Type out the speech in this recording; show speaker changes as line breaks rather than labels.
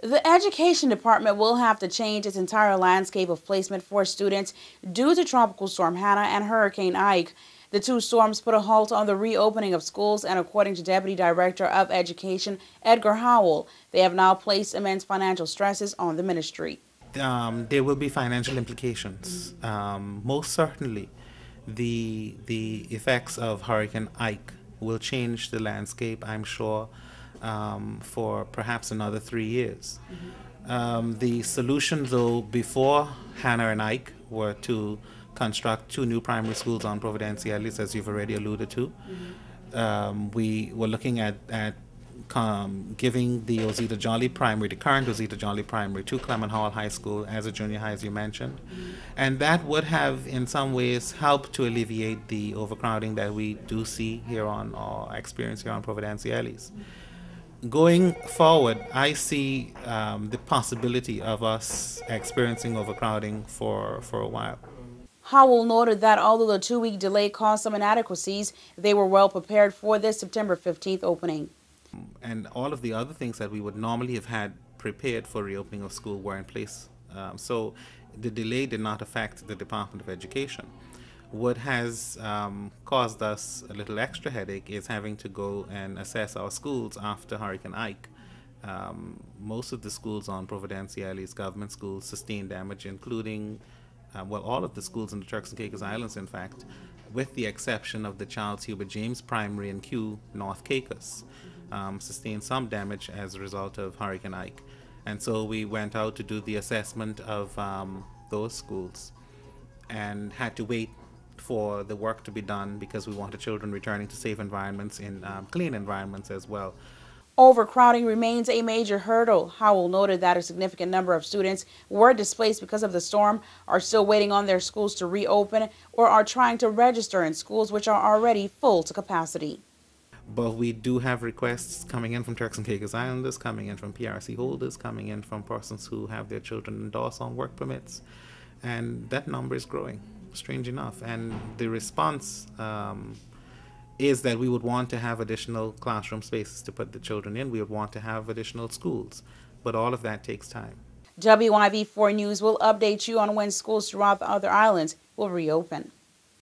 The Education Department will have to change its entire landscape of placement for students due to Tropical Storm Hannah and Hurricane Ike. The two storms put a halt on the reopening of schools, and according to Deputy Director of Education Edgar Howell, they have now placed immense financial stresses on the ministry.
There will be financial implications. Most certainly, the effects of Hurricane Ike will change the landscape, I'm sure, for perhaps another 3 years. The solution, though, before Hannah and Ike were to construct two new primary schools on Providenciales, as you've already alluded to. We were looking at giving the Ozita Jolly Primary, the current Ozita Jolly Primary, to Clement Hall High School as a junior high, as you mentioned. And that would have, in some ways, helped to alleviate the overcrowding that we do see here on, or experience here on Providenciales. Going forward, I see the possibility of us experiencing overcrowding for a while.
Howell noted that although the 2-week delay caused some inadequacies, they were well prepared for this September 15th opening.
And all of the other things that we would normally have had prepared for reopening of school were in place. So the delay did not affect the Department of Education. What has caused us a little extra headache is having to go and assess our schools after Hurricane Ike. Most of the schools on Providenciales, government schools, sustained damage, including all of the schools in the Turks and Caicos Islands, in fact, with the exception of the Charles Hubert James Primary in Kew, North Caicos, sustained some damage as a result of Hurricane Ike. And so we went out to do the assessment of those schools and had to wait for the work to be done because we wanted children returning to safe environments in clean environments as well.
Overcrowding remains a major hurdle. Howell noted that a significant number of students were displaced because of the storm, are still waiting on their schools to reopen, or are trying to register in schools which are already full to capacity.
But we do have requests coming in from Turks and Caicos Islanders, coming in from PRC holders, coming in from persons who have their children endorsed on work permits. And that number is growing, strange enough. And the response is that we would want to have additional classroom spaces to put the children in. We would want to have additional schools. But all of that takes time.
WYV4 News will update you on when schools throughout the other islands will reopen.